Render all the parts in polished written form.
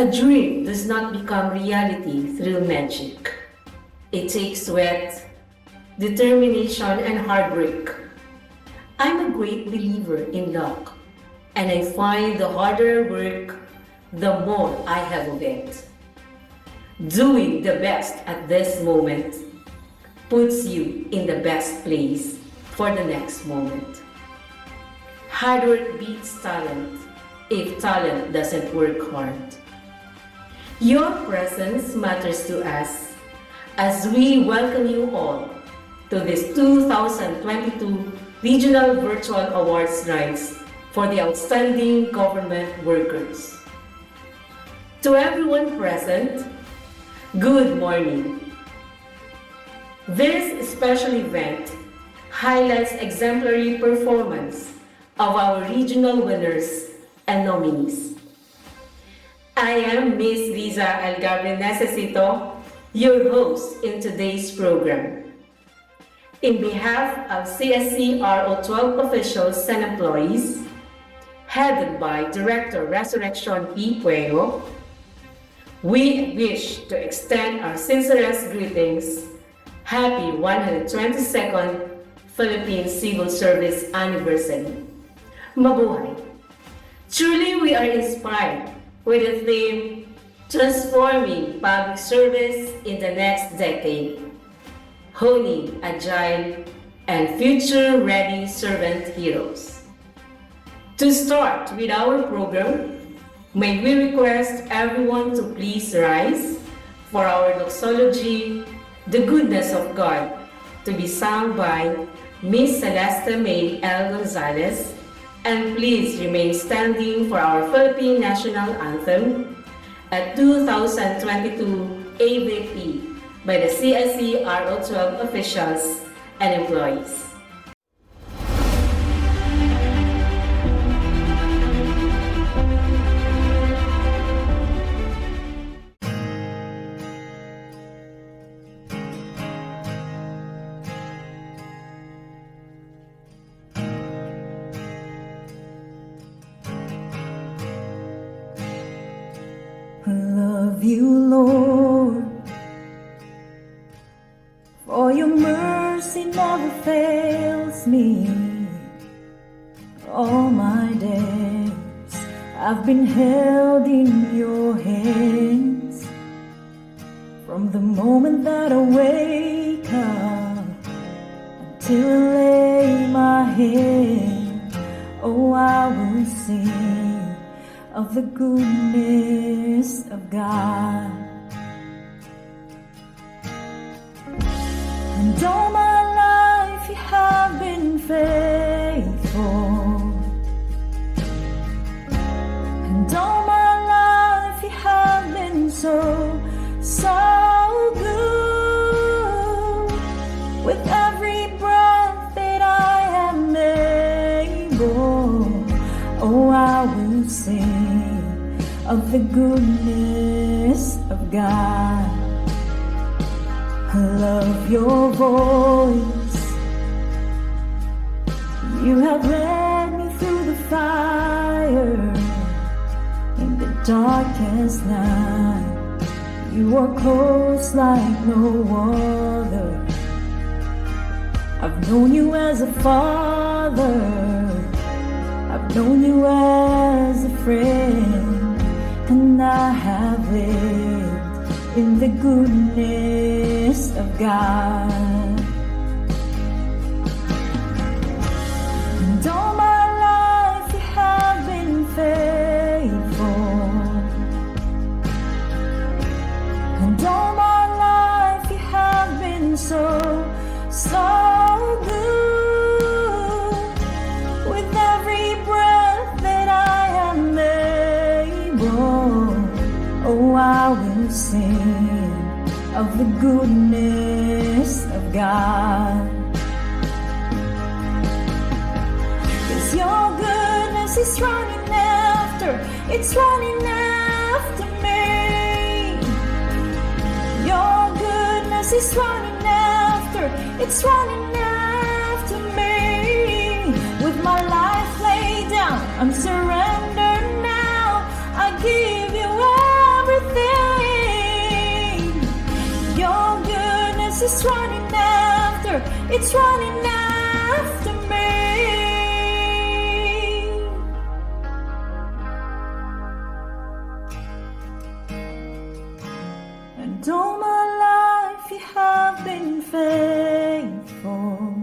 A dream does not become reality through magic. It takes sweat, determination, and hard work. I'm a great believer in luck, and I find the harder I work, the more I have of it. Doing the best at this moment puts you in the best place for the next moment. Hard work beats talent if talent doesn't work hard. Your presence matters to us as we welcome you all to this 2022 Regional Virtual Awards Rites for the Outstanding Government Workers. To everyone present, good morning. This special event highlights exemplary performance of our regional winners and nominees. I am Ms. Liza Algabre Necesito, your host in today's program. In behalf of CSC RO12 officials and employees, headed by Director Resurrection P. Puego, we wish to extend our sincerest greetings. Happy 122nd Philippine Civil Service Anniversary. Mabuhay! Truly, we are inspired with the theme, Transforming Public Service in the Next Decade, honing agile and future-ready servant heroes. To start with our program, may we request everyone to please rise for our doxology, The Goodness of God, to be sung by Miss Celeste May L. Gonzalez, and please remain standing for our Philippine National Anthem at 2022 AVP by the CSC RO12 officials and employees. Love you, Lord, for your mercy never fails me. All my days I've been held in your hands. From the moment that I wake up until I lay my head, oh, I will sing of the goodness of God. And all my life you have been faithful. And all my life you have been so, so good. With every breath that I am able, oh, I will sing of the goodness of God. I love your voice. You have led me through the fire in the darkest night. You are close like no other. I've known you as a father, I've known you as a friend, and I have lived in the goodness of God. And all my life you have been faithful. And all my life you have been so, so good. With every breath that I am able, oh, I will sing of the goodness of God. 'Cause your goodness is running after, it's running after me. Your goodness is running after, it's running after me. With my life laid down, I'm surrendered now. I give you all. is running after, it's running after me. And all my life you have been faithful,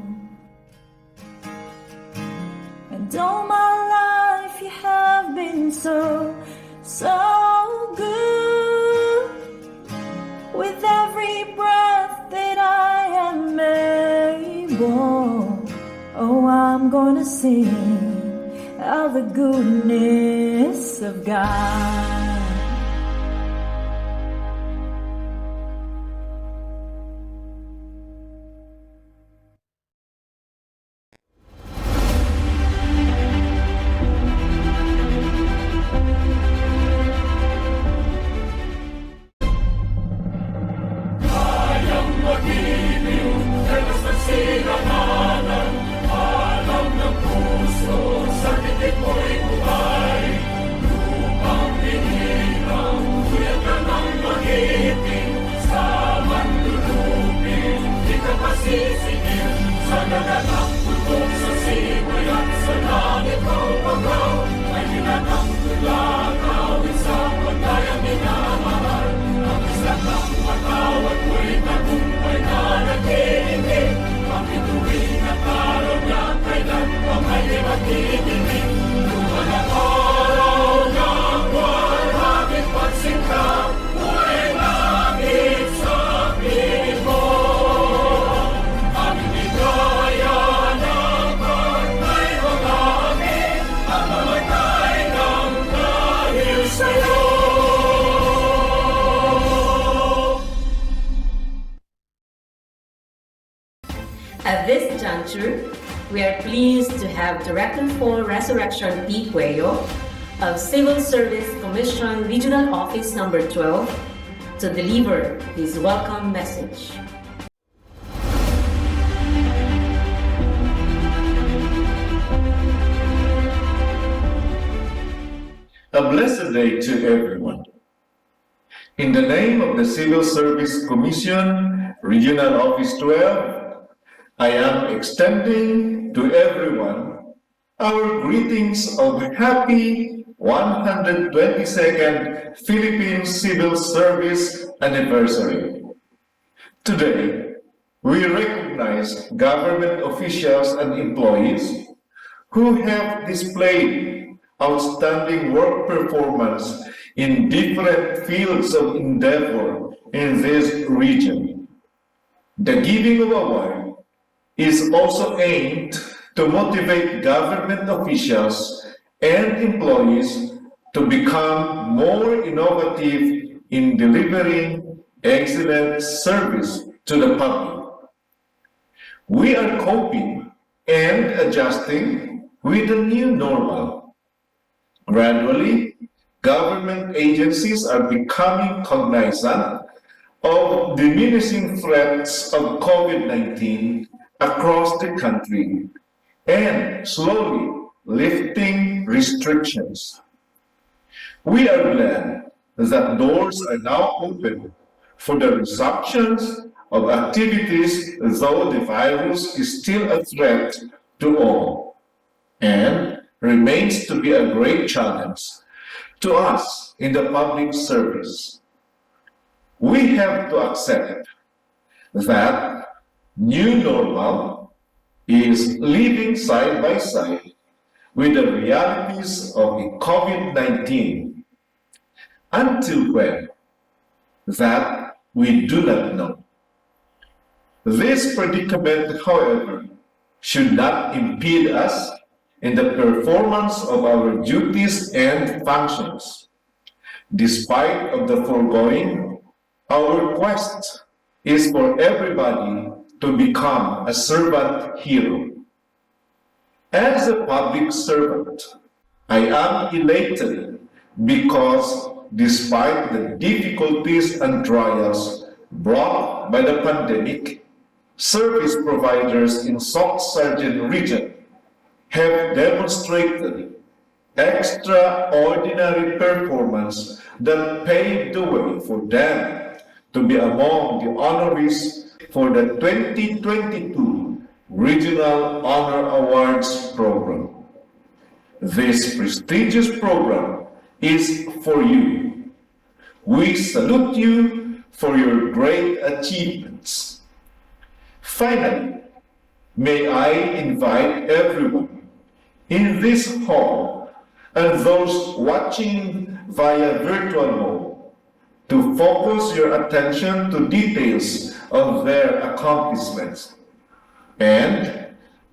and all my life you have been so, so good. With every breath that I am able, oh, I'm gonna sing of the goodness of God. At this juncture, we are pleased to have Director for Resurrection P. Cuello of Civil Service Commission Regional Office Number 12 to deliver his welcome message. A blessed day to everyone. In the name of the Civil Service Commission, Regional Office 12, I am extending to everyone our greetings of happy 122nd Philippine Civil Service Anniversary. Today, we recognize government officials and employees who have displayed outstanding work performance in different fields of endeavor in this region. The giving of award is also aimed to motivate government officials and employees to become more innovative in delivering excellent service to the public. We are coping and adjusting with the new normal. Gradually, government agencies are becoming cognizant of diminishing threats of COVID-19 across the country and slowly lifting restrictions. We are glad that doors are now open for the resumptions of activities, though the virus is still a threat to all and remains to be a great challenge to us in the public service. We have to accept that new normal is living side by side with the realities of the COVID-19. Until when? That we do not know. This predicament, however, should not impede us in the performance of our duties and functions. Despite of the foregoing, our quest is for everybody to become a servant hero. As a public servant, I am elated because despite the difficulties and trials brought by the pandemic, service providers in South Sargent region have demonstrated extraordinary performance that paved the way for them to be among the honorees for the 2022 Regional Honor Awards program. This prestigious program is for you. We salute you for your great achievements. Finally, may I invite everyone in this hall and those watching via virtual mode to focus your attention to details of their accomplishments and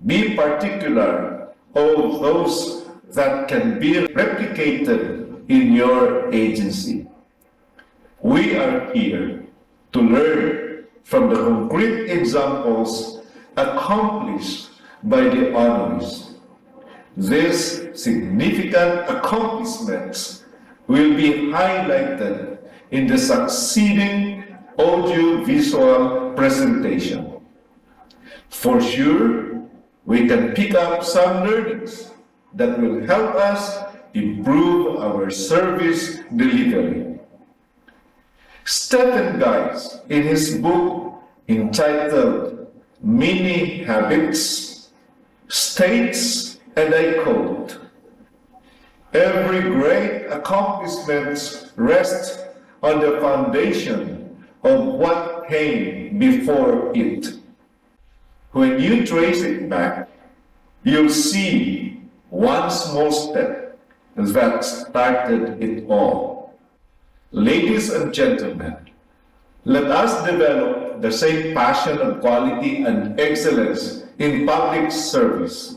be particular of those that can be replicated in your agency. We are here to learn from the concrete examples accomplished by the honorees. These significant accomplishments will be highlighted in the succeeding audio-visual presentation. For sure, we can pick up some learnings that will help us improve our service delivery. Stephen Guise, in his book entitled Mini Habits, states, and I quote, "Every great accomplishment rests on the foundation of what came before it. When you trace it back, you'll see one small step that started it all." Ladies and gentlemen, let us develop the same passion of quality and excellence in public service.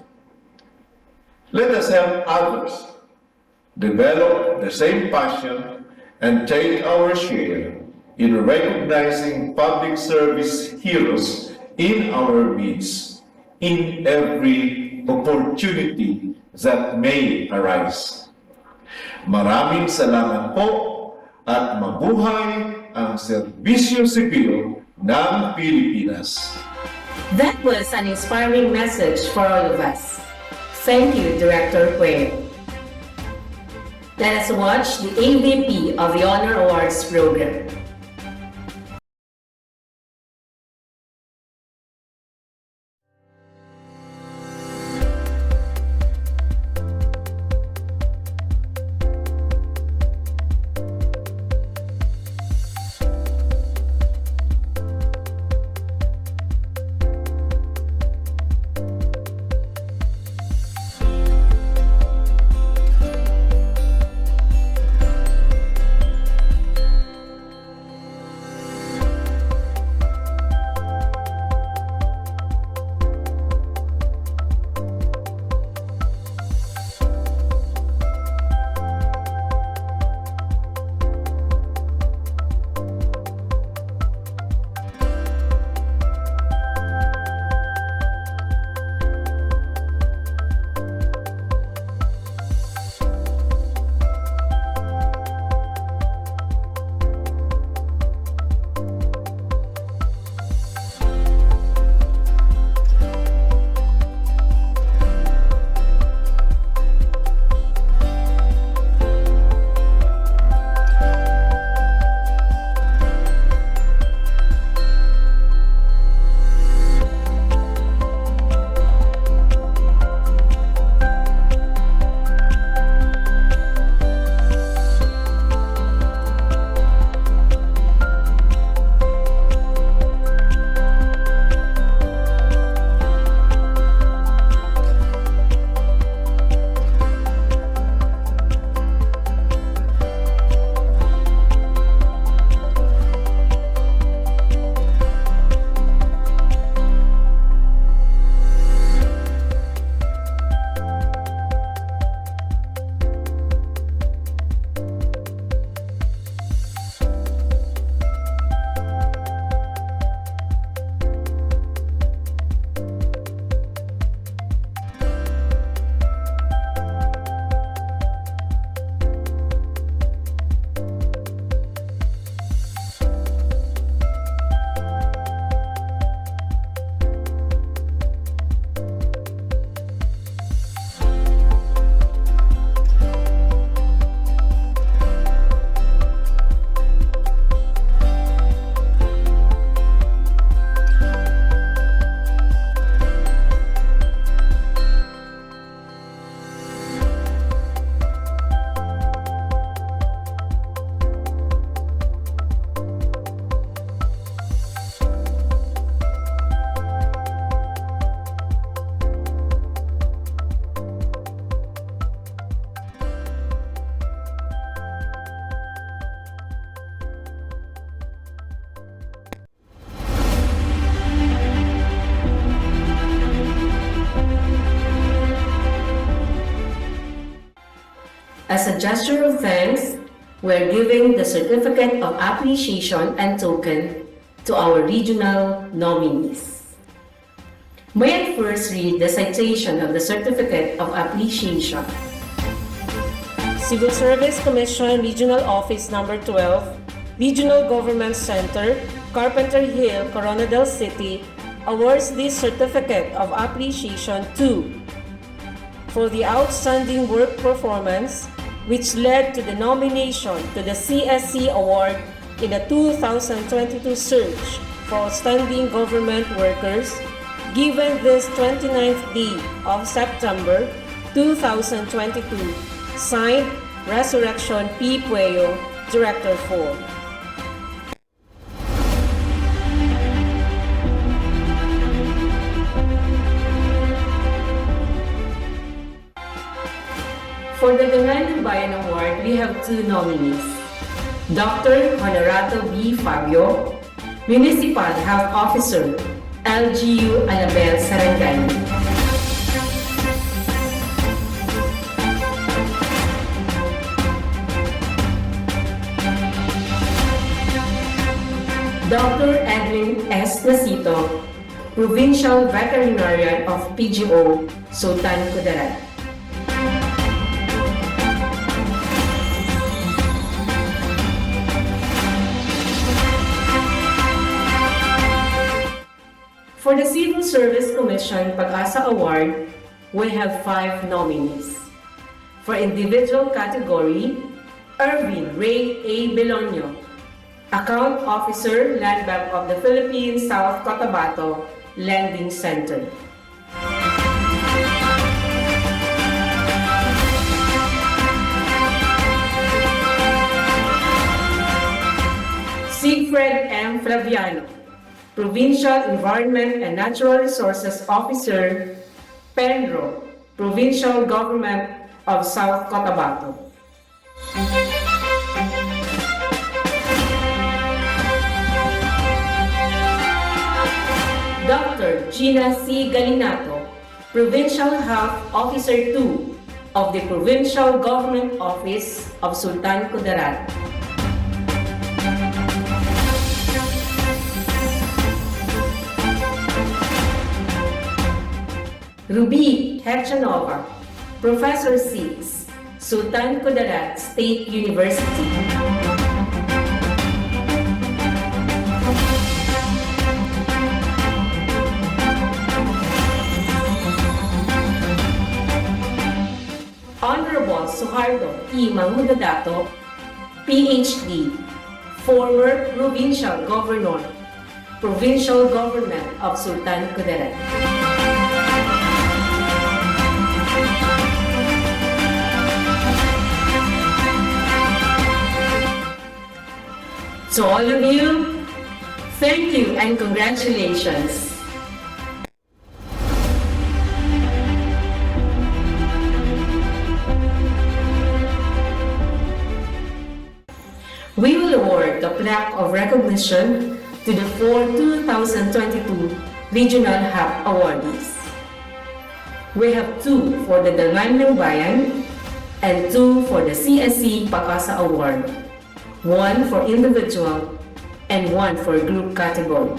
Let us help others develop the same passion and take our share in recognizing public service heroes in our midst in every opportunity that may arise. Maraming salamat po at mabuhay ang serbisyo sibil ng Pilipinas. That was an inspiring message for all of us. Thank you, Director Puer. Let us watch the AVP of the Honor Awards program. As a gesture of thanks, we're giving the Certificate of Appreciation and Token to our regional nominees. May I first read the citation of the Certificate of Appreciation. Civil Service Commission Regional Office Number 12, Regional Government Center, Carpenter Hill, Coronadal City, awards this Certificate of Appreciation to for the outstanding work performance which led to the nomination to the CSC Award in the 2022 search for outstanding government workers given this 29th day of September 2022. Signed, Resurrection P. Pueyo, Director 4. For the Dangal ng Bayan Award, we have two nominees. Dr. Honorato B. Fabio, Municipal Health Officer, LGU Alabel, Sarangani. Dr. Edwin S. Nasito, Provincial Veterinarian of PGO, Sultan Kudarat. For the Civil Service Commission Pag-asa Award, we have 5 nominees. For individual category, Erwin Ray A. Belonio, Account Officer, Land Bank of the Philippines, South Cotabato, Lending Center. Siegfried M. Flaviano, Provincial Environment and Natural Resources Officer, Penro, Provincial Government of South Cotabato. Dr. Gina C. Galinato, Provincial Health Officer 2 of the Provincial Government Office of Sultan Kudarat. Ruby Hechanova, Professor 6, Sultan Kudarat State University. Honorable Suharto E. Mangudadato, PhD, former Provincial Governor, Provincial Government of Sultan Kudarat. To all of you, thank you and congratulations. We will award the plaque of recognition to the 4 2022 Regional HAP awardees. We have 2 for the Dangal ng Bayan and 2 for the CSC Pag-asa Award, 1 for individual and 1 for group category.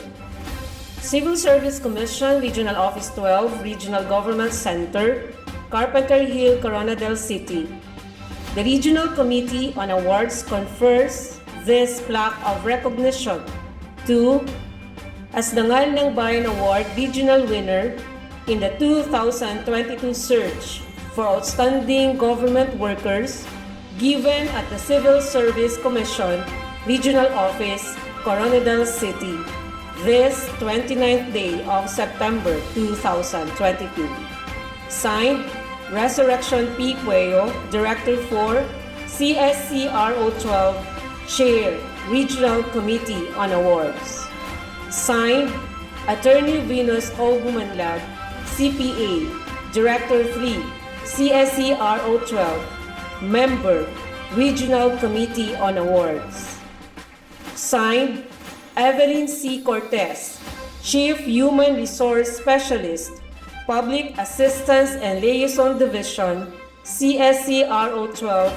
Civil Service Commission Regional Office 12, Regional Government Center, Carpenter Hill, Coronadal City. The Regional Committee on Awards confers this plaque of recognition to as Dangal ng Bayan Award Regional Winner in the 2022 search for outstanding government workers given at the Civil Service Commission Regional Office, Coronadal City, this 29th day of September 2022. Signed, Resurrection P. Pueyo, Director 4, CSCRO 12, Chair, Regional Committee on Awards. Signed, Attorney Venus O. Gumanlag, CPA, Director 3, CSCRO 12, Member, Regional Committee on Awards. Signed, Evelyn C. Cortez, Chief Human Resource Specialist, Public Assistance and Liaison Division, CSC RO12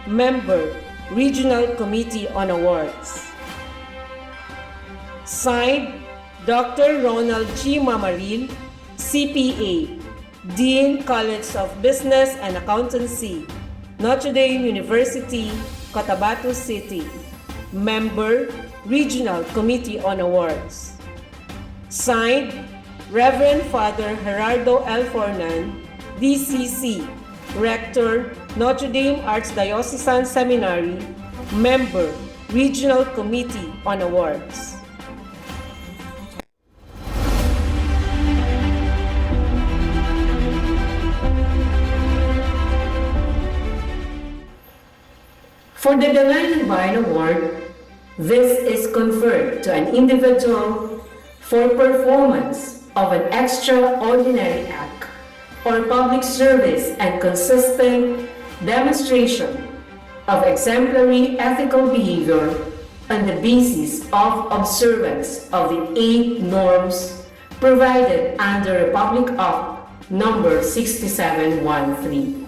Member, Regional Committee on Awards. Signed, Dr. Ronald G. Mamaril, CPA, Dean, College of Business and Accountancy, Notre Dame University, Cotabato City. Member, Regional Committee on Awards. Signed, Reverend Father Gerardo L. Fornan, DCC, Rector, Notre Dame Archdiocesan Seminary, Member, Regional Committee on Awards. For the Dangal ng Bayan Award, this is conferred to an individual for performance of an extraordinary act or public service and consistent demonstration of exemplary ethical behavior on the basis of observance of the 8 norms provided under Republic Act Number 6713.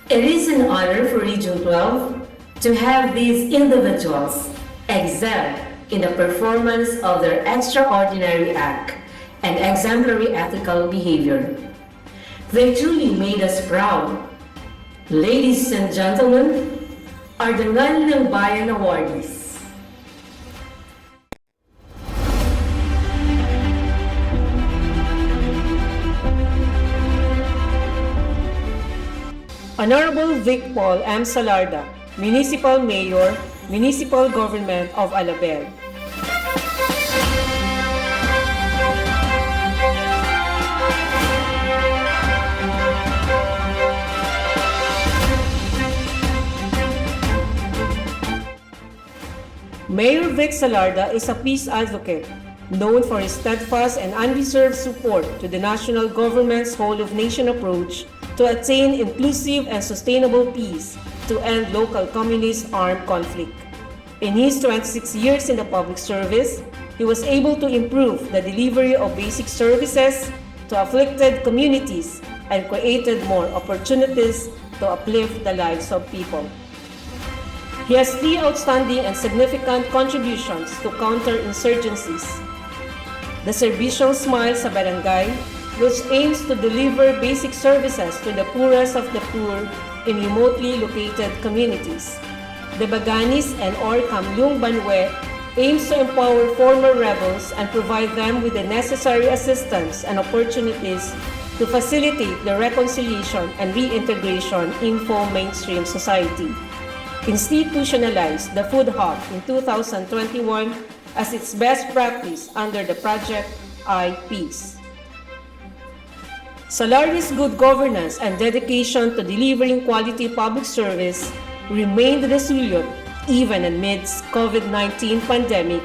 It is an honor for Region 12 to have these individuals excel in the performance of their extraordinary act and exemplary ethical behavior. They truly made us proud. Ladies and gentlemen, our Dangal ng Bayan awardees. Honorable Vic Paul M. Salarda, Municipal Mayor, Municipal Government of Alabel. Mayor Vic Salarda is a peace advocate, known for his steadfast and unreserved support to the national government's whole-of-nation approach to attain inclusive and sustainable peace to end local communist armed conflict. In his 26 years in the public service, he was able to improve the delivery of basic services to afflicted communities and created more opportunities to uplift the lives of people. He has 3 outstanding and significant contributions to counter-insurgencies. The Servicial Smile sa Barangay, which aims to deliver basic services to the poorest of the poor in remotely located communities. The Baganis and or Kamlung Banwe aims to empower former rebels and provide them with the necessary assistance and opportunities to facilitate the reconciliation and reintegration into mainstream society. Institutionalized the Food Hub in 2021 as its best practice under the Project I-Peace. Salardi's good governance and dedication to delivering quality public service remained resolute even amidst COVID-19 pandemic,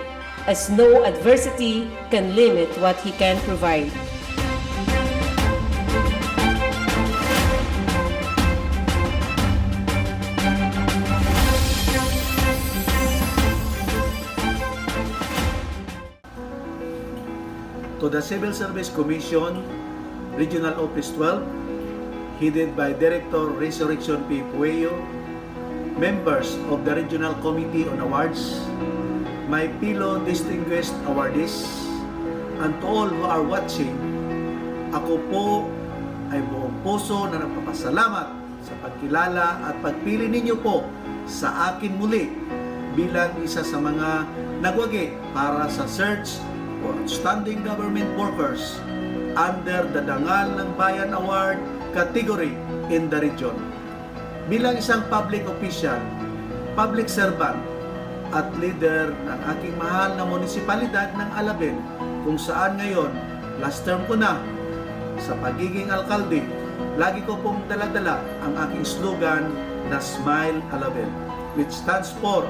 as no adversity can limit what he can provide. To the Civil Service Commission, Regional Office 12, headed by Director Resurrection P. Pueyo, members of the Regional Committee on Awards, my fellow distinguished awardees, and to all who are watching, ako po ay buong puso na nagpapasalamat sa pagkilala at pagpili ninyo po sa akin muli bilang isa sa mga nagwagi para sa search for outstanding government workers under the Dangal ng Bayan Award category in the region. Bilang isang public official, public servant, at leader ng aking mahal na munisipalidad ng Alabel, kung saan ngayon, last term ko na, sa pagiging alkalde, lagi ko pong daladala ang aking slogan na Smile Alabel, which stands for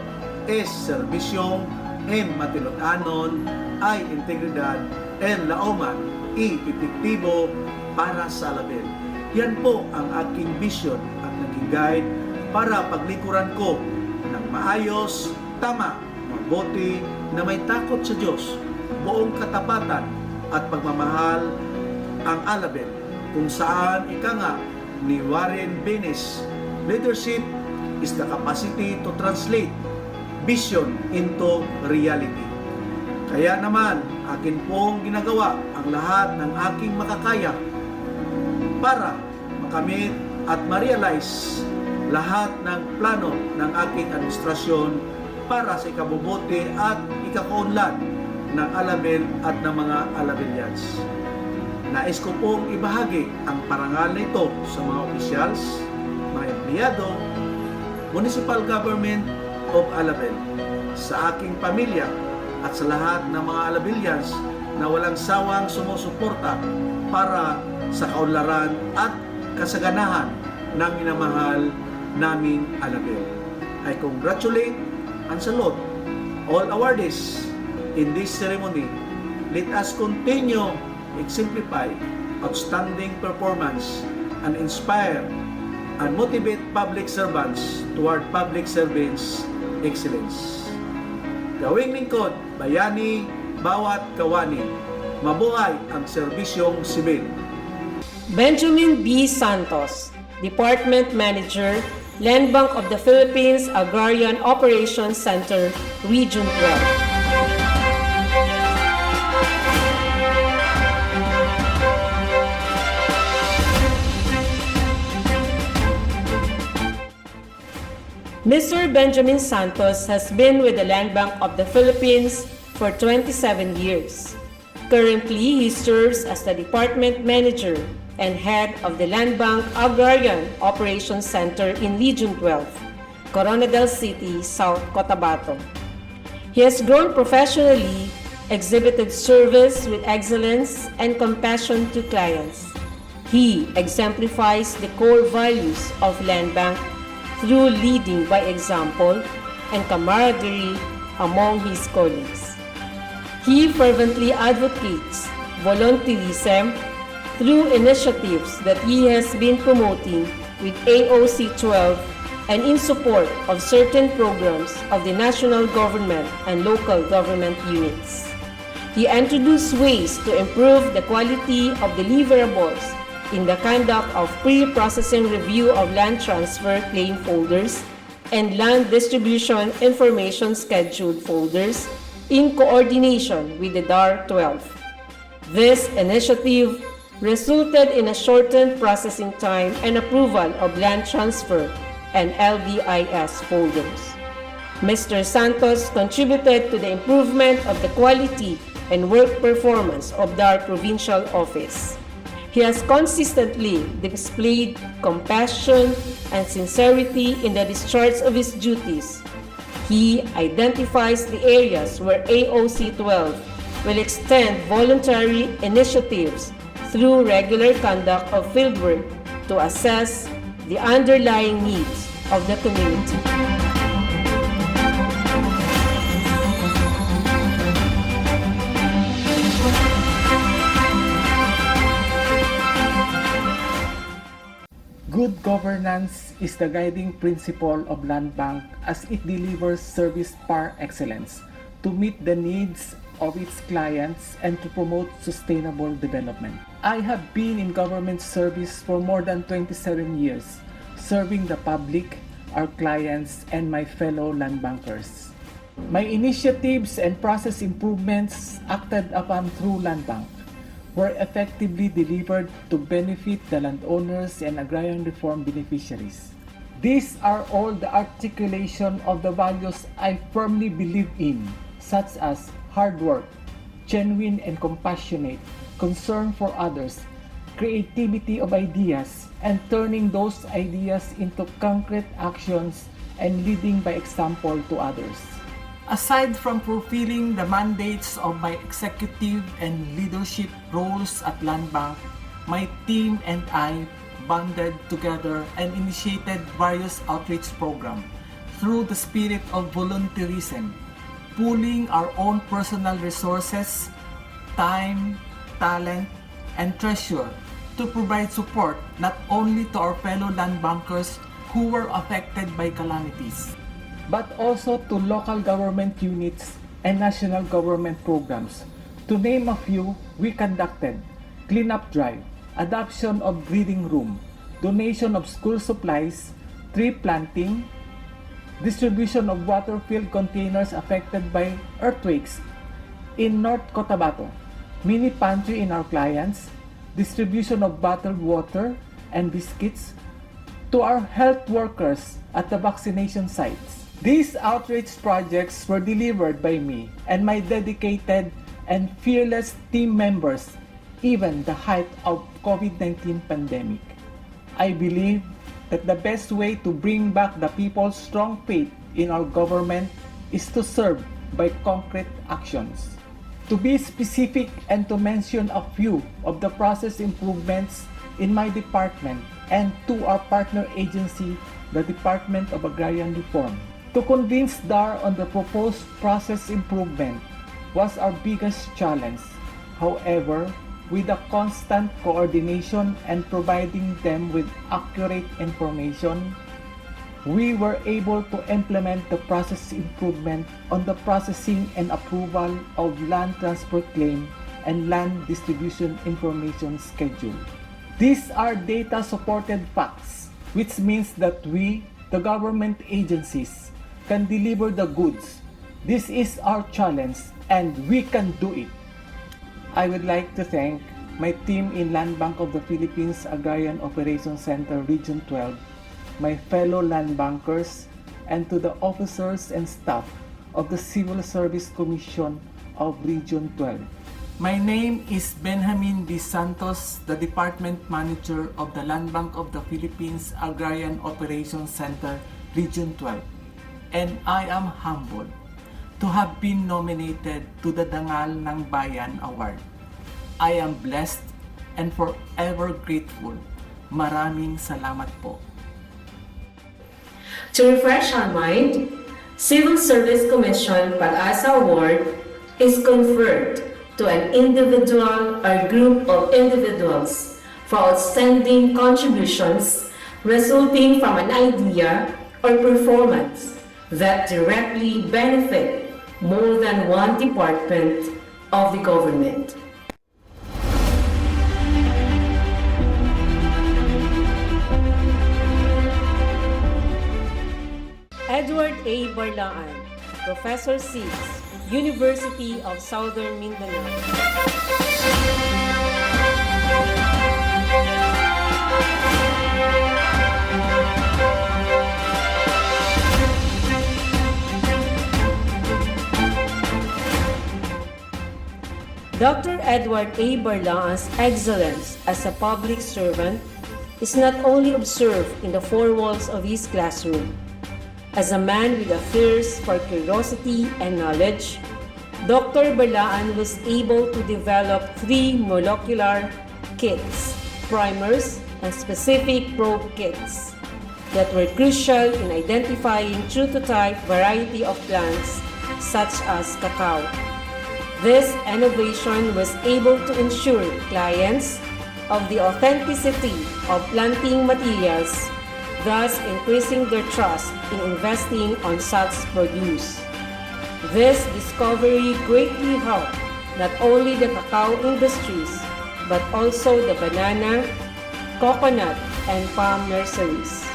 S. Servisyong, M. Matilot-anon, I. Integridad, L. Laoman, E. Epektibo para sa Alabel. Yan po ang aking vision at naging guide para paglikuran ko ng maayos, tama, mabuti, na may takot sa Diyos, buong katapatan at pagmamahal ang Alabel, kung saan ika nga ni Warren Bennis. Leadership is the capacity to translate vision into reality. Kaya naman, akin pong ginagawa ang lahat ng aking makakaya para makamit at ma-realize lahat ng plano ng aking administrasyon para sa ikabubuti at ikakaunlad ng Alabel at ng mga Alabelians. Nais ko pong ibahagi ang parangal na ito sa mga opisyals, mga empleyado, Municipal Government of Alabel, sa aking pamilya at sa lahat ng mga Alabelians na walang sawang sumusuporta para sa kaunlaran at kasaganahan ng minamahal naming Alabel. I congratulate and salute all awardees in this ceremony. Let us continue exemplify outstanding performance and inspire and motivate public servants toward public service excellence. Gawing lingkod, bayani, bawat kawani. Mabuhay ang serbisyong sibil. Benjamin B. Santos, Department Manager, Land Bank of the Philippines Agrarian Operations Center, Region 12. Mr. Benjamin Santos has been with the Land Bank of the Philippines for 27 years. Currently, he serves as the Department Manager and Head of the Land Bank Agrarian Operations Center in Region 12, Coronadal City, South Cotabato. He has grown professionally, exhibited service with excellence and compassion to clients. He exemplifies the core values of Land Bank through leading by example and camaraderie among his colleagues. He fervently advocates volunteerism through initiatives that he has been promoting with AOC 12 and in support of certain programs of the national government and local government units. He introduced ways to improve the quality of deliverables in the conduct of pre-processing review of land transfer claim folders and land distribution information scheduled folders in coordination with the DAR 12. This initiative resulted in a shortened processing time and approval of land transfer and LDIS folders. Mr. Santos contributed to the improvement of the quality and work performance of DAR Provincial Office. He has consistently displayed compassion and sincerity in the discharge of his duties. He identifies the areas where AOC 12 will extend voluntary initiatives through regular conduct of fieldwork to assess the underlying needs of the community. Good governance is the guiding principle of Land Bank as it delivers service par excellence to meet the needs of its clients and to promote sustainable development. I have been in government service for more than 27 years, serving the public, our clients, and my fellow land bankers. My initiatives and process improvements acted upon through Land Bank were effectively delivered to benefit the landowners and agrarian reform beneficiaries. These are all the articulation of the values I firmly believe in, such as hard work, genuine and compassionate, concern for others, creativity of ideas, and turning those ideas into concrete actions and leading by example to others. Aside from fulfilling the mandates of my executive and leadership roles at Land Bank, my team and I banded together and initiated various outreach programs through the spirit of volunteerism, pooling our own personal resources, time, talent, and treasure to provide support not only to our fellow land bankers who were affected by calamities, but also to local government units and national government programs. To name a few, we conducted cleanup drive, adoption of breeding room, donation of school supplies, tree planting, distribution of water-filled containers affected by earthquakes in North Cotabato, mini pantry in our clients, distribution of bottled water and biscuits to our health workers at the vaccination sites. These outreach projects were delivered by me and my dedicated and fearless team members, even the height of COVID-19 pandemic. I believe that the best way to bring back the people's strong faith in our government is to serve by concrete actions. To be specific and to mention a few of the process improvements in my department and to our partner agency, the Department of Agrarian Reform. To convince DAR on the proposed process improvement was our biggest challenge. However, with a constant coordination and providing them with accurate information, we were able to implement the process improvement on the processing and approval of land transfer claim and land distribution information schedule. These are data-supported facts, which means that we, the government agencies, can deliver the goods. This is our challenge and we can do it. I would like to thank my team in Land Bank of the Philippines Agrarian Operations Center Region 12, my fellow land bankers, and to the officers and staff of the Civil Service Commission of Region 12. My name is Benjamin D. Santos, the Department Manager of the Land Bank of the Philippines Agrarian Operations Center Region 12, and I am humbled to have been nominated to the Dangal ng Bayan Award. I am blessed and forever grateful. Maraming salamat po. To refresh our mind, Civil Service Commission Pag-asa Award is conferred to an individual or group of individuals for outstanding contributions resulting from an idea or performance that directly benefit more than one department of the government. Edward A. Barlaan, Professor Seeds, University of Southern Mindanao. Dr. Edward A. Barlaan's excellence as a public servant is not only observed in the four walls of his classroom. As a man with a thirst for curiosity and knowledge, Dr. Barlaan was able to develop 3 molecular kits, primers, and specific probe kits that were crucial in identifying true-to-type variety of plants such as cacao. This innovation was able to ensure clients of the authenticity of planting materials, thus increasing their trust in investing on such produce. This discovery greatly helped not only the cacao industries, but also the banana, coconut, and palm nurseries.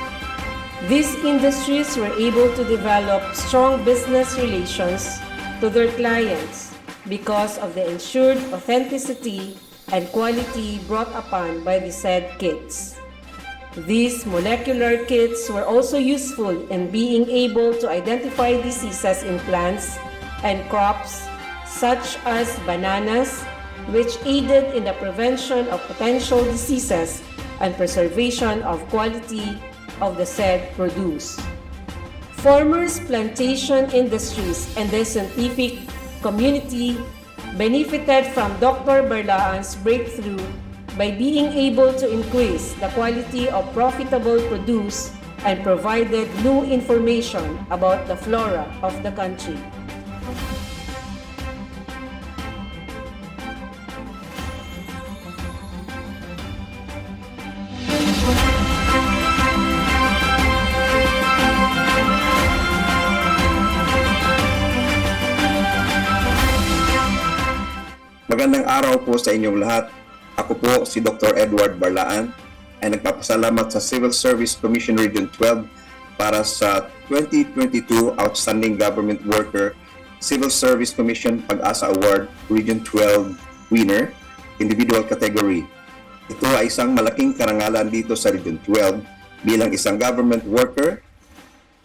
These industries were able to develop strong business relations to their clients because of the ensured authenticity and quality brought upon by the said kits. These molecular kits were also useful in being able to identify diseases in plants and crops such as bananas, which aided in the prevention of potential diseases and preservation of quality of the said produce. Farmers, plantation industries, and the scientific community benefited from Dr. Barlaan's breakthrough by being able to increase the quality of profitable produce and provided new information about the flora of the country. Magandang araw po sa inyong lahat. Ako po si Dr. Edward Barlaan, ay nagpapasalamat sa Civil Service Commission Region 12 para sa 2022 Outstanding Government Worker Civil Service Commission Pag-asa Award Region 12 winner, individual category. Ito ay isang malaking karangalan dito sa Region 12 bilang isang government worker.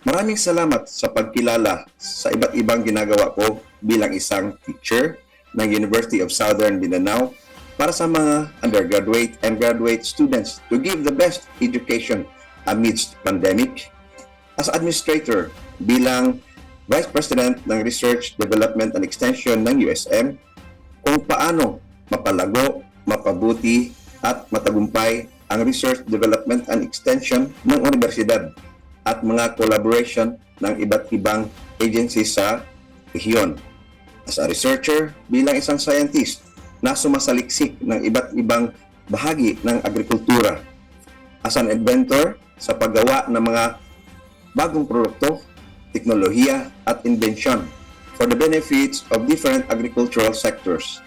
Maraming salamat sa pagkilala sa iba't ibang ginagawa ko bilang isang teacher ng University of Southern Mindanao para sa mga undergraduate and graduate students to give the best education amidst pandemic. As administrator bilang Vice President ng Research, Development and Extension ng USM, kung paano mapalago, mapabuti at matagumpay ang Research, Development and Extension ng universidad at mga collaboration ng iba't ibang agencies sa rehiyon. As a researcher, bilang isang scientist na sumasaliksik ng iba't ibang bahagi ng agrikultura. As an inventor sa paggawa ng mga bagong produkto, teknolohiya at inbensyon for the benefits of different agricultural sectors.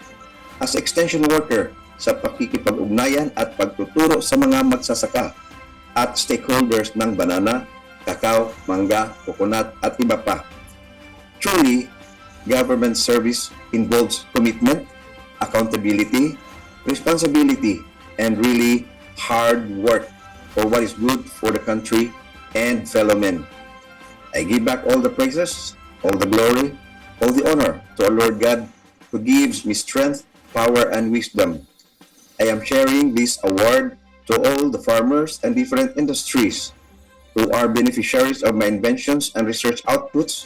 As extension worker sa pakikipag-ugnayan at pagtuturo sa mga magsasaka at stakeholders ng banana, kakao, mangga, coconut at iba pa. Truly, government service involves commitment, accountability, responsibility, and really hard work for what is good for the country and fellow men. I give back all the praises, all the glory, all the honor to our Lord God who gives me strength, power, and wisdom. I am sharing this award to all the farmers and different industries who are beneficiaries of my inventions and research outputs,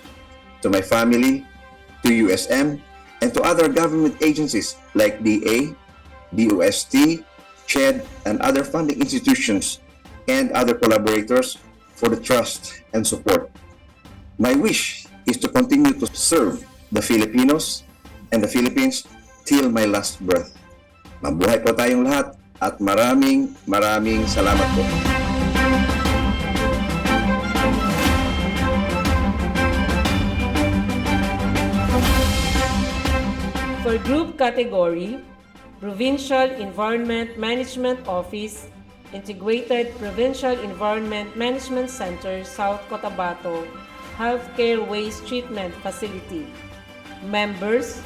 to my family, to USM, and to other government agencies like DA, DOST, CHED, and other funding institutions and other collaborators for the trust and support. My wish is to continue to serve the Filipinos and the Philippines till my last breath. Mabuhay po tayong lahat at maraming salamat po. For group category, Provincial Environment Management Office, Integrated Provincial Environment Management Center, South Cotabato, Healthcare Waste Treatment Facility. Members,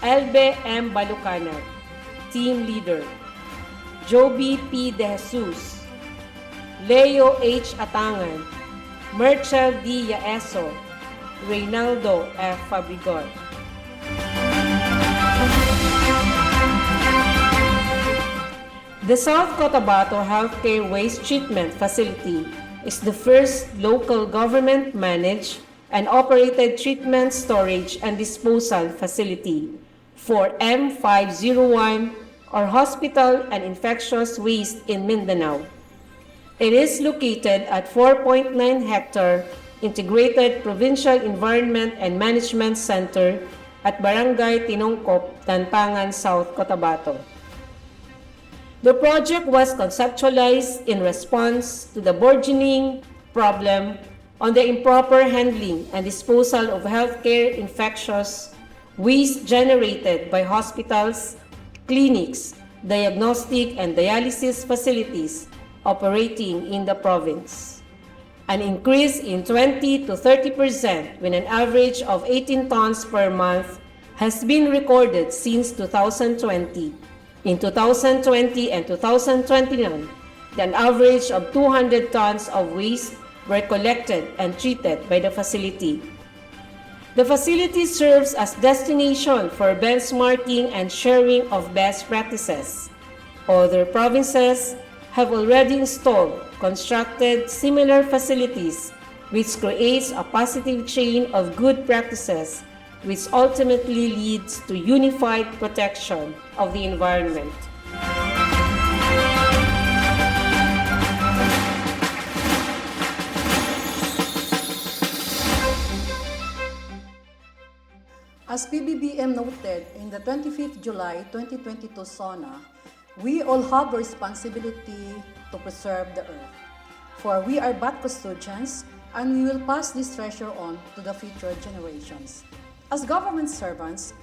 Elbe M. Balucanag, Team Leader, Joby P. De Jesus, Leo H. Atangan, Merchel D. Yaeso, Reynaldo F. Fabregor. The South Cotabato Healthcare Waste Treatment Facility is the first local government-managed and operated treatment, storage, and disposal facility for M501 or hospital and infectious waste in Mindanao. It is located at 4.9 hectare Integrated Provincial Environment and Management Center at Barangay Tinongkop, Tantangan, South Cotabato. The project was conceptualized in response to the burgeoning problem on the improper handling and disposal of healthcare infectious waste generated by hospitals, clinics, diagnostic and dialysis facilities operating in the province. An increase in 20 to 30% with an average of 18 tons per month has been recorded since 2020. In 2020 and 2021, an average of 200 tons of waste were collected and treated by the facility. The facility serves as destination for benchmarking and sharing of best practices. Other provinces have already installed, constructed similar facilities, which creates a positive chain of good practices, which ultimately leads to unified protection of the environment. As PBBM noted in the 25th July 2022 SONA, we all have a responsibility to preserve the earth. For we are but custodians, and we will pass this treasure on to the future generations. As government servants,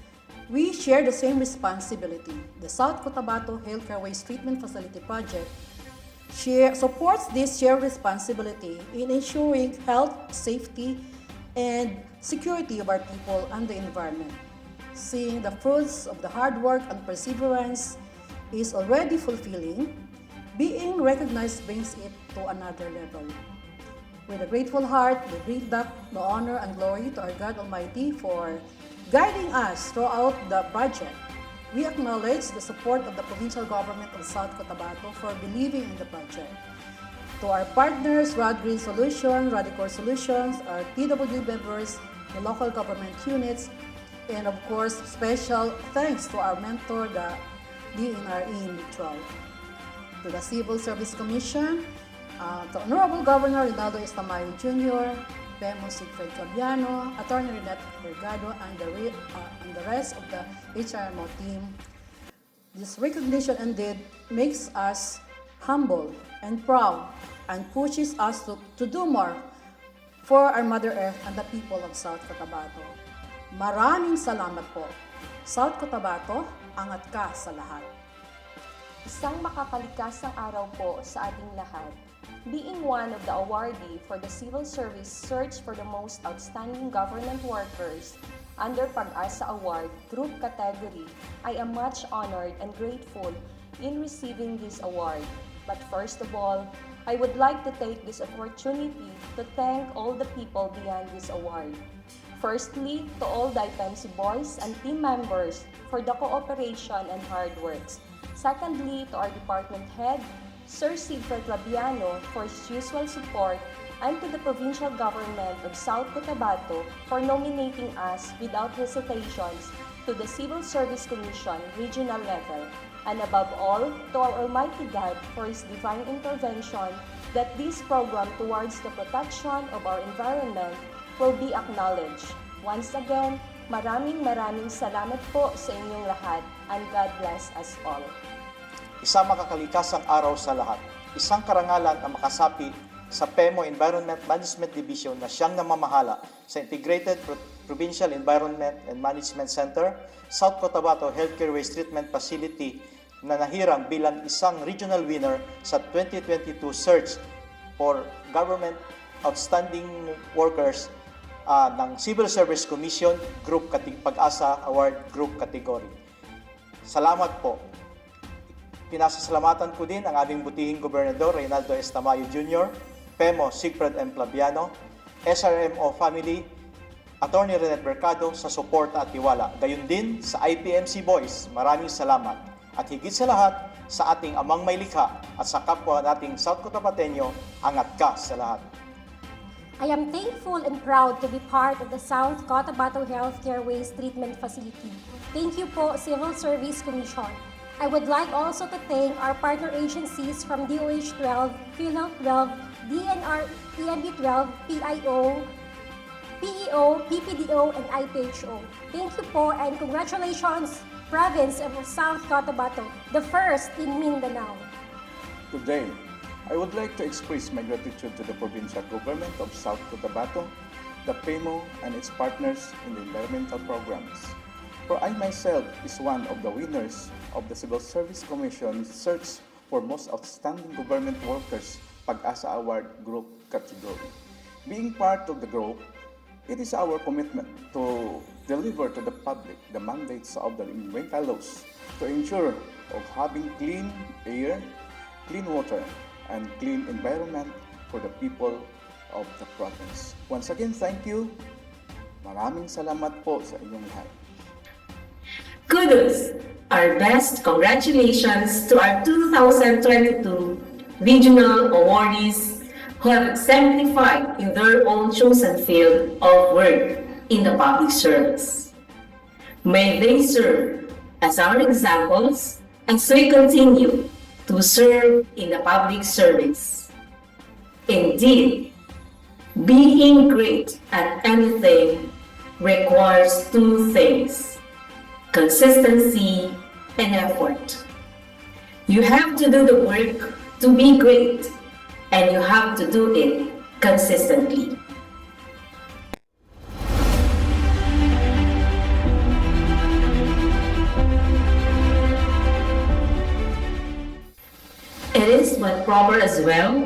we share the same responsibility. The South Cotabato Healthcare Waste Treatment Facility Project supports this shared responsibility in ensuring health, safety, and security of our people and the environment. Seeing the fruits of the hard work and perseverance is already fulfilling, being recognized brings it to another level. With a grateful heart, we bring back the honor and glory to our God Almighty for guiding us throughout the project. We acknowledge the support of the provincial government of South Cotabato for believing in the project. To our partners, Rod Green Solution, Radicor Solutions, our PW members, the local government units, and of course, special thanks to our mentor, the DNRE in 12. To the Civil Service Commission, to Honorable Governor Rinaldo Estamayo Jr., Pemo Sigfred Fabiano, Attorney Renette Vergado, and the rest of the HRMO team. This recognition indeed makes us humble and proud and pushes us to do more for our Mother Earth and the people of South Cotabato. Maraming salamat po. South Cotabato, angat ka sa lahat. Isang makakalikasang araw po sa ating lahat. Being one of the awardee for the Civil Service Search for the Most Outstanding Government Workers under Pag-asa Award Group category, I am much honored and grateful in receiving this award. But first of all, I would like to take this opportunity to thank all the people beyond this award. Firstly, to all the IPMC boys and team members for the cooperation and hard works. Secondly, to our department head, Sir Sigfred Labiano, for his usual support, and to the provincial government of South Cotabato for nominating us without hesitations to the Civil Service Commission regional level, and above all, to our Almighty God for His divine intervention that this program towards the protection of our environment will be acknowledged. Once again, maraming salamat po sa inyong lahat, and God bless us all. Isang makakalikasang araw sa lahat. Isang karangalan ang makasapi sa PEMO Environment Management Division na siyang namamahala sa Integrated Provincial Environment and Management Center, South Cotabato Healthcare Waste Treatment Facility na nahirang bilang isang regional winner sa 2022 Search for Government Outstanding Workers ng Civil Service Commission Group Pag-asa Award Group Category. Salamat po. Pinasasalamatan ko din ang aming butihing Gobernador Reynaldo Estamayo Jr., PEMO Sigfred M. Plabiano, SRMO Family, Attorney Renette Vergado sa suporta at tiwala. Gayon din sa IPMC Boys, maraming salamat. At higit sa lahat, sa ating amang may likha at sa kapwa nating South Cotabateño, angat ka sa lahat. I am thankful and proud to be part of the South Cotabato Healthcare Waste Treatment Facility. Thank you po, Civil Service Commission. I would like also to thank our partner agencies from DOH-12, PhilHealth 12, DNR, EMB-12, PIO, PEO, PPDO, and IPHO. Thank you po and congratulations, Province of South Cotabato, the first in Mindanao. Today, I would like to express my gratitude to the provincial government of South Cotabato, the PEMO, and its partners in the environmental programs. For I myself is one of the winners of the Civil Service Commission Search for Most Outstanding Government Workers Pag-asa Award Group category. Being part of the group, it is our commitment to deliver to the public the mandates of the environmental laws to ensure of having clean air, clean water, and clean environment for the people of the province. Once again, thank you. Maraming salamat po sa inyong lahat. Kudos! Our best congratulations to our 2022 regional awardees who have exemplified in their own chosen field of work in the public service. May they serve as our examples as we continue to serve in the public service. Indeed, being great at anything requires two things: consistency and effort. You have to do the work to be great, and you have to do it consistently. It is but proper as well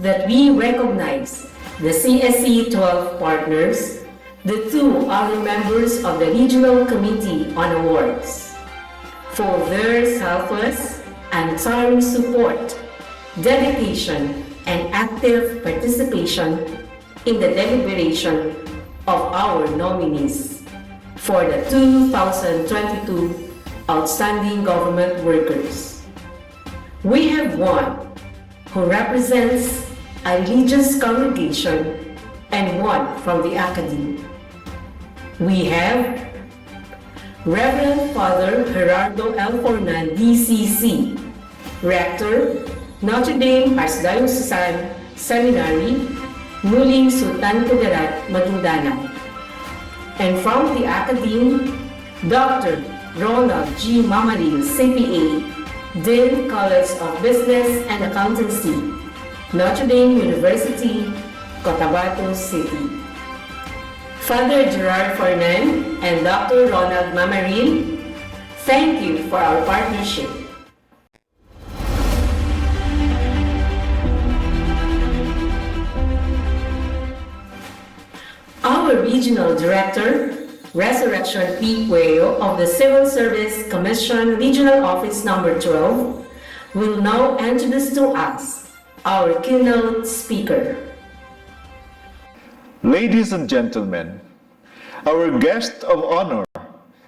that we recognize the CSC 12 partners, the two other members of the Regional Committee on Awards, for their selfless and untiring support, dedication, and active participation in the deliberation of our nominees for the 2022 Outstanding Government Workers. We have one who represents a religious congregation and one from the academy. We have Reverend Father Gerardo L. Fornan, DCC, Rector, Notre Dame Archdiocesan Seminary, Muling Sultan Kudarat, Maguindanao. And from the academy, Dr. Ronald G. Mamaril, CPA, Dean College of Business and Accountancy, Notre Dame University, Cotabato City. Father Gerard Fornan and Dr. Ronald Mamaril, thank you for our partnership. Our Regional Director, Resurrection P. Cuello of the Civil Service Commission Regional Office Number 12, will now introduce to us our keynote speaker. Ladies and gentlemen, our guest of honor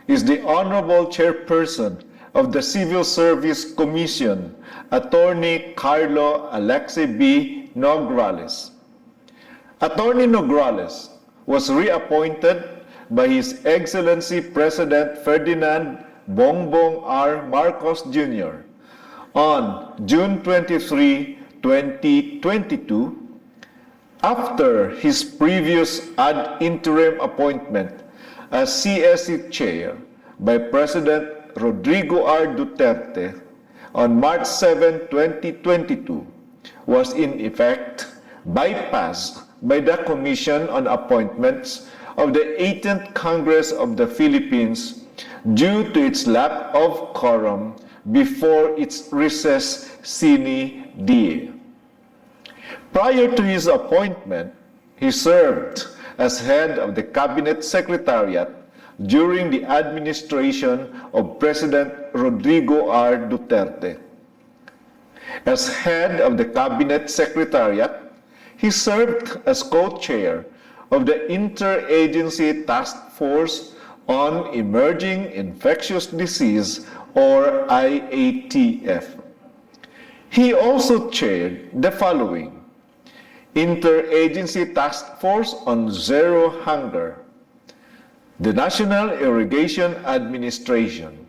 is the Honorable Chairperson of the Civil Service Commission, Attorney Carlo Alexei B. Nograles. Attorney Nograles was reappointed by His Excellency President Ferdinand Bongbong R. Marcos Jr. on June 23, 2022, after his previous ad interim appointment as CSC Chair by President Rodrigo R. Duterte on March 7, 2022, was in effect bypassed by the Commission on Appointments of the 18th Congress of the Philippines due to its lack of quorum before its recess sine die. Prior to his appointment, he served as head of the Cabinet Secretariat during the administration of President Rodrigo R. Duterte. As head of the Cabinet Secretariat, he served as co-chair of the Interagency Task Force on Emerging Infectious Disease, or IATF. He also chaired the following: Interagency Task Force on Zero Hunger, the National Irrigation Administration,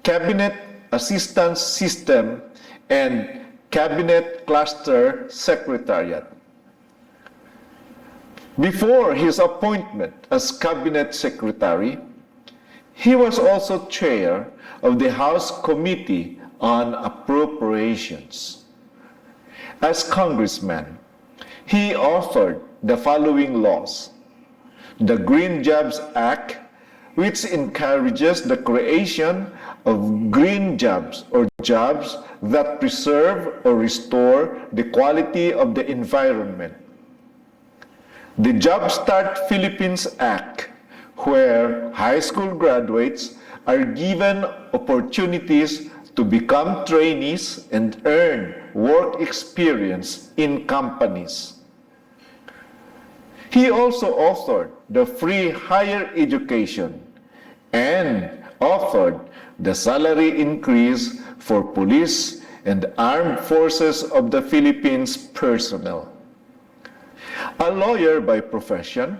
Cabinet Assistance System, and Cabinet Cluster Secretariat. Before his appointment as Cabinet Secretary, he was also chair of the House Committee on Appropriations. As congressman, he authored the following laws: the Green Jobs Act, which encourages the creation of green jobs or jobs that preserve or restore the quality of the environment; the Jumpstart Philippines Act, where high school graduates are given opportunities to become trainees and earn work experience in companies. He also authored the Free Higher Education and authored the salary increase for police and armed forces of the Philippines personnel. A lawyer by profession,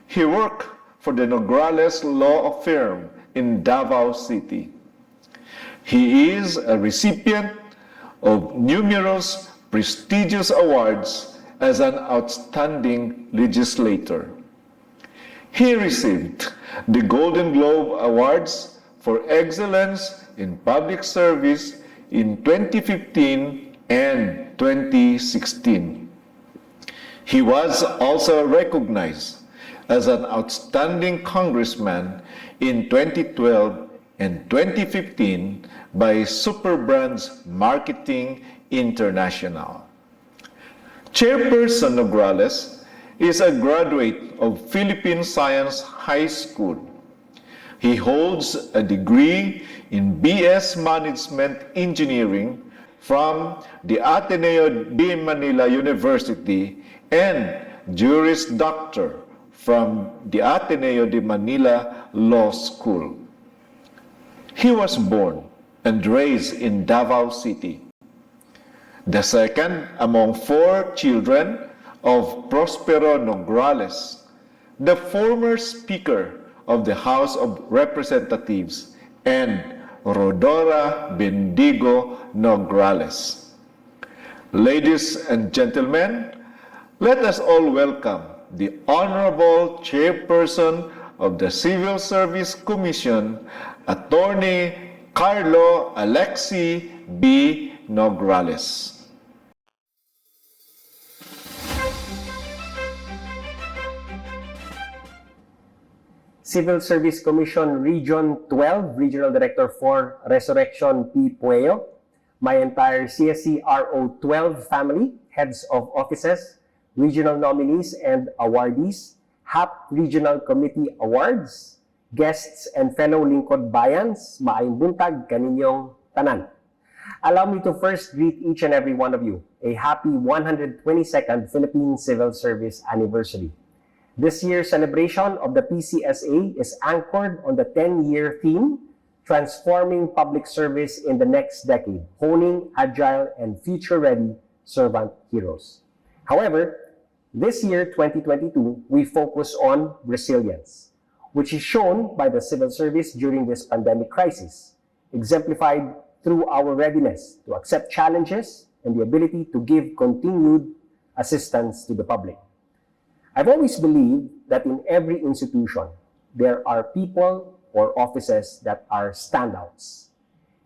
he worked for the Nograles Law Firm in Davao City. He is a recipient of numerous prestigious awards as an outstanding legislator. He received the Golden Globe Awards for Excellence in Public Service in 2015 and 2016. He was also recognized as an outstanding congressman in 2012 and 2015 by Superbrands Marketing International. Chairperson Nograles is a graduate of Philippine Science High School. He holds a degree in BS Management Engineering from the Ateneo de Manila University and Juris Doctor from the Ateneo de Manila Law School. He was born and raised in Davao City, the second among 4 children of Prospero Nograles, the former Speaker of the House of Representatives, and Rodora Bendigo Nograles. Ladies and gentlemen, let us all welcome the Honorable Chairperson of the Civil Service Commission, Attorney Carlo Alexi B. Nograles. Civil Service Commission Region 12, Regional Director for Resurrection P. Pueyo, my entire CSC RO 12 family, heads of offices, regional nominees and awardees, HAP Regional Committee Awards, guests and fellow lingkod bayans, maayong buntag kaninyong tanan. Allow me to first greet each and every one of you a happy 122nd Philippine Civil Service Anniversary. This year's celebration of the PCSA is anchored on the 10-year theme, Transforming Public Service in the Next Decade, Honing Agile and Future-Ready Servant Heroes. However, this year, 2022, we focus on resilience, which is shown by the civil service during this pandemic crisis, exemplified through our readiness to accept challenges and the ability to give continued assistance to the public. I've always believed that in every institution, there are people or offices that are standouts,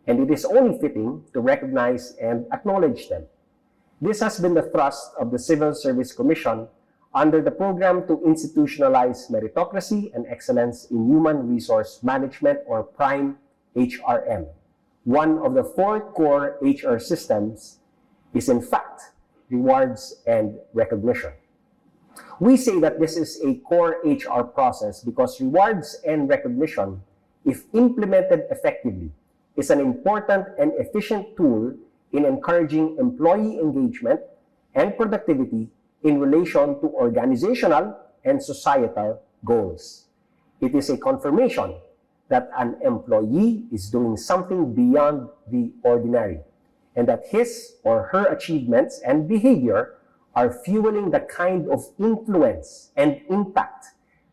and it is only fitting to recognize and acknowledge them. This has been the thrust of the Civil Service Commission under the program to institutionalize meritocracy and excellence in human resource management, or PRIME HRM. One of the 4 core HR systems is in fact rewards and recognition. We say that this is a core HR process because rewards and recognition, if implemented effectively, is an important and efficient tool in encouraging employee engagement and productivity in relation to organizational and societal goals. It is a confirmation that an employee is doing something beyond the ordinary, and that his or her achievements and behavior are fueling the kind of influence and impact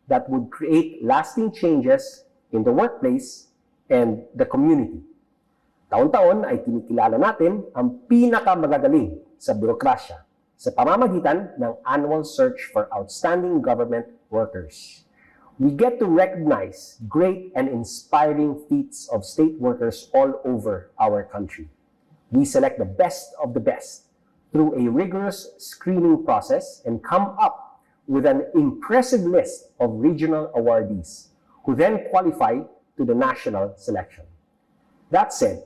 that would create lasting changes in the workplace and the community. Taon-taon ay kinikilala natin ang pinakamagagaling sa birokrasya sa pamamagitan ng Annual Search for Outstanding Government Workers. We get to recognize great and inspiring feats of state workers all over our country. We select the best of the best through a rigorous screening process and come up with an impressive list of regional awardees who then qualify to the national selection. That said,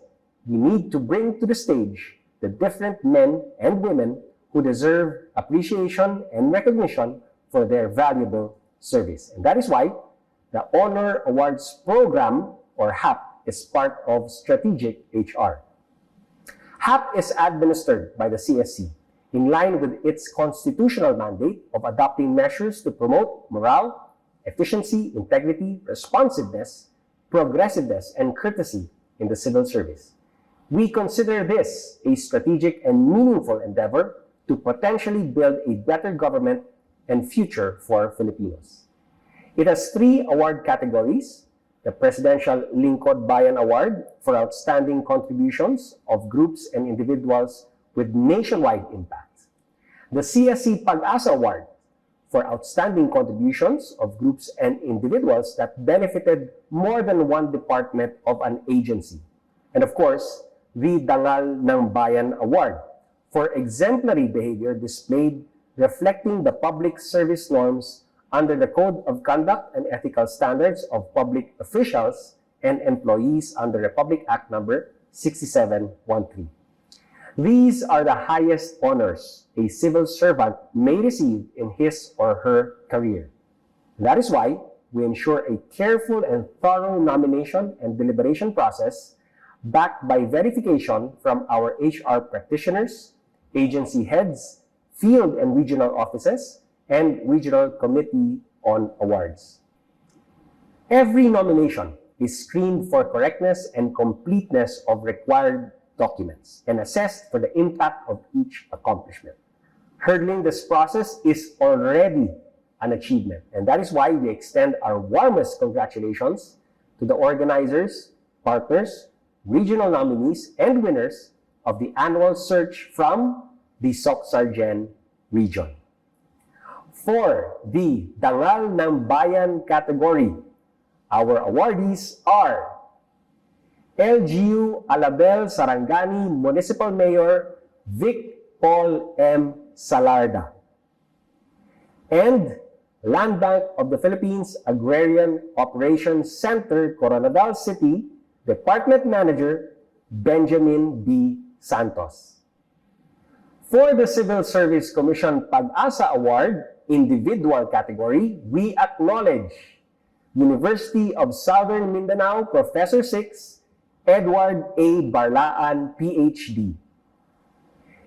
we need to bring to the stage the different men and women who deserve appreciation and recognition for their valuable service. And that is why the Honor Awards Program, or HAP, is part of Strategic HR. HAP is administered by the CSC in line with its constitutional mandate of adopting measures to promote morale, efficiency, integrity, responsiveness, progressiveness, and courtesy in the civil service. We consider this a strategic and meaningful endeavor to potentially build a better government and future for Filipinos. It has 3 award categories: the Presidential Lingkod Bayan Award for outstanding contributions of groups and individuals with nationwide impact, the CSC Pag-asa Award for outstanding contributions of groups and individuals that benefited more than one department of an agency, and of course, the Dangal ng Bayan Award for exemplary behavior displayed reflecting the public service norms under the Code of Conduct and Ethical Standards of Public Officials and employees under Republic Act number 6713. These are the highest honors a civil servant may receive in his or her career. That is why we ensure a careful and thorough nomination and deliberation process backed by verification from our HR practitioners, agency heads, field and regional offices, and regional committee on awards. Every nomination is screened for correctness and completeness of required documents and assessed for the impact of each accomplishment. Hurdling this process is already an achievement, and that is why we extend our warmest congratulations to the organizers, partners, regional nominees, and winners of the annual search from the Soc-Sargen region. For the Dangal ng Bayan category, our awardees are LGU Alabel Sarangani Municipal Mayor Vic Paul M. Salarda and Land Bank of the Philippines Agrarian Operations Center, Coronadal City, Department Manager Benjamin B. Santos. For the Civil Service Commission Pag-asa Award, individual category, we acknowledge University of Southern Mindanao Professor 6, Edward A. Barlaan, PhD,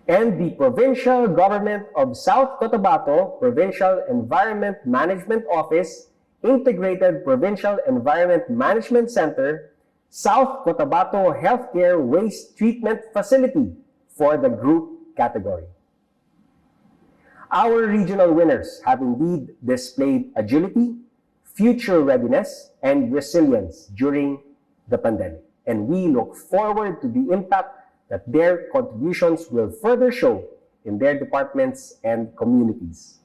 and the Provincial Government of South Cotabato Provincial Environment Management Office, Integrated Provincial Environment Management Center, South Cotabato Healthcare Waste Treatment Facility for the group category. Our regional winners have indeed displayed agility, future readiness, and resilience during the pandemic, and we look forward to the impact that their contributions will further show in their departments and communities.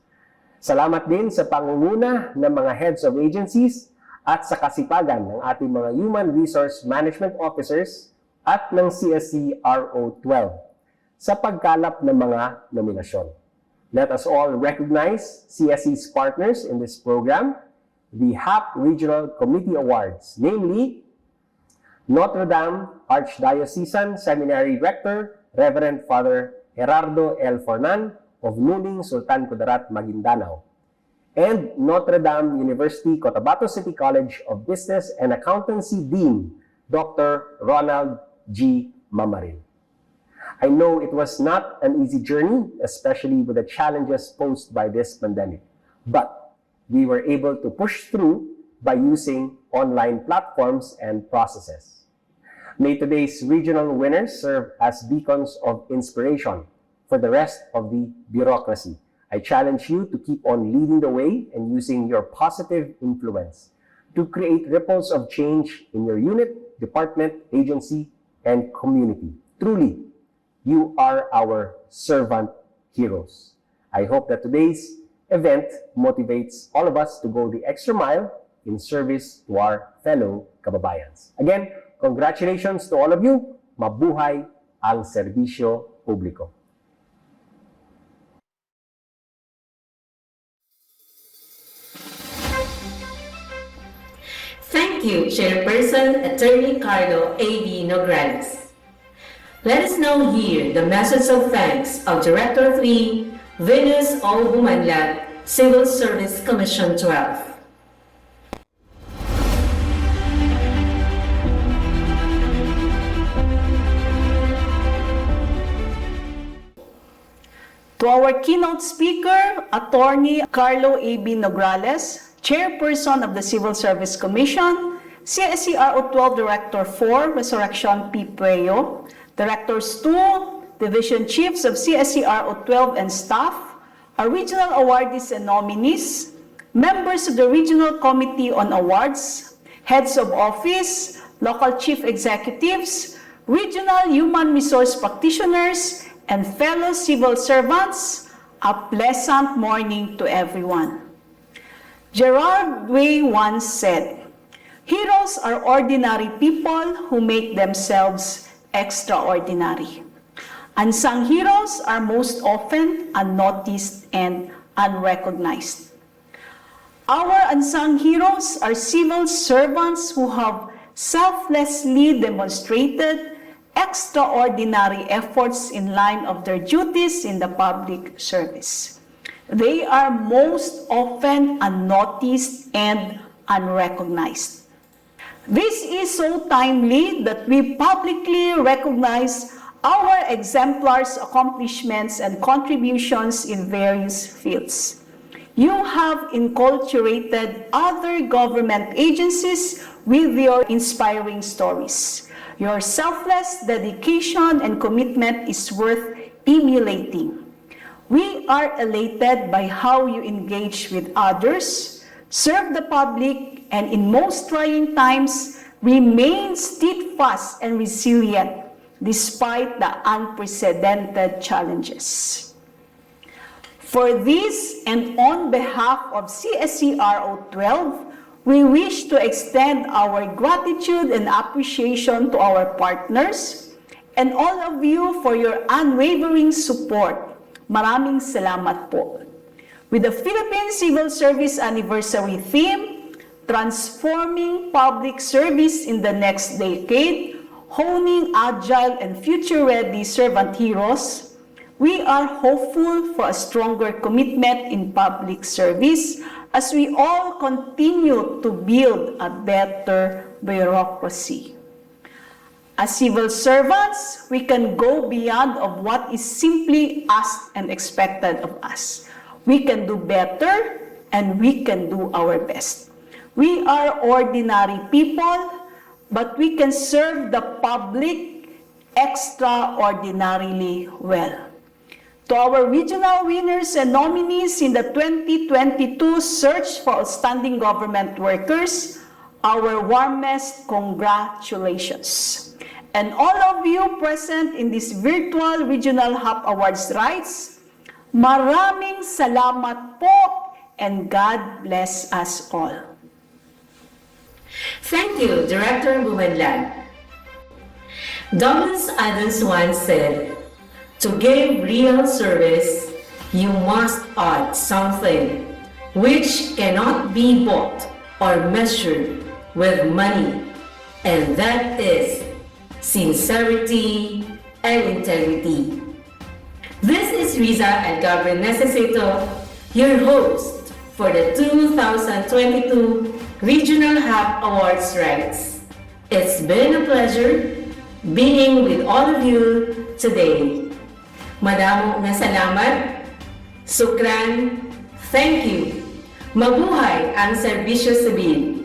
Salamat din sa pangunguna ng mga heads of agencies at sa kasipagan ng ating mga Human Resource Management Officers at ng CSC RO 12 sa pagkalap ng mga nominasyon. Let us all recognize CSC's partners in this program, the HAP Regional Committee Awards, namely Notre Dame Archdiocesan Seminary Rector, Reverend Father Gerardo L. Fornan of Nuning, Sultan Kudarat, Maguindanao, and Notre Dame University Cotabato City College of Business and Accountancy Dean, Dr. Ronald G. Mamarin. I know it was not an easy journey, especially with the challenges posed by this pandemic, but we were able to push through by using online platforms and processes. May today's regional winners serve as beacons of inspiration for the rest of the bureaucracy. I challenge you to keep on leading the way and using your positive influence to create ripples of change in your unit, department, agency, and community. Truly, you are our servant heroes. I hope that today's event motivates all of us to go the extra mile in service to our fellow kababayans. Again, congratulations to all of you. Mabuhay ang serbisyo publiko. Thank you, Chairperson Attorney Carlo A.B. Nograles. Let us now hear the message of thanks of Director 3, Venus O. Bumanlag, Civil Service Commission 12. To our keynote speaker, Attorney Carlo A.B. Nograles, Chairperson of the Civil Service Commission, CSC RO 12 Director 4, Resurrection P. Pueyo, Directors 2, Division Chiefs of CSC RO 12 and staff, our regional awardees and nominees, members of the Regional Committee on Awards, heads of office, local chief executives, regional human resource practitioners, and fellow civil servants, a pleasant morning to everyone. Gerard Way once said, "Heroes are ordinary people who make themselves extraordinary. Unsung heroes are most often unnoticed and unrecognized." Our unsung heroes are civil servants who have selflessly demonstrated extraordinary efforts in line of their duties in the public service. They are most often unnoticed and unrecognized. This is so timely that we publicly recognize our exemplars' accomplishments and contributions in various fields. You have inculturated other government agencies with your inspiring stories. Your selfless dedication and commitment is worth emulating. We are elated by how you engage with others, serve the public, and in most trying times, remain steadfast and resilient despite the unprecedented challenges. For this and on behalf of CSC RO 12, we wish to extend our gratitude and appreciation to our partners and all of you for your unwavering support. Maraming salamat po. With the Philippine Civil Service Anniversary theme, Transforming Public Service in the Next Decade, Honing Agile and Future-Ready Servant Heroes, we are hopeful for a stronger commitment in public service as we all continue to build a better bureaucracy. As civil servants, we can go beyond of what is simply asked and expected of us. We can do better and we can do our best. We are ordinary people, but we can serve the public extraordinarily well. To our regional winners and nominees in the 2022 Search for Outstanding Government Workers, our warmest congratulations. And all of you present in this virtual Regional Hub Awards Rites, maraming salamat po and God bless us all. Thank you, Director Bumanlag. Douglas Adams once said, "To give real service, you must add something which cannot be bought or measured with money, and that is sincerity and integrity." This is Riza Algabre Necesito, your host for the 2022 Regional Hub Awards Rites. It's been a pleasure being with all of you today. Madamo nga salamat, sukran, thank you. Mabuhay ang serbisyo sibil.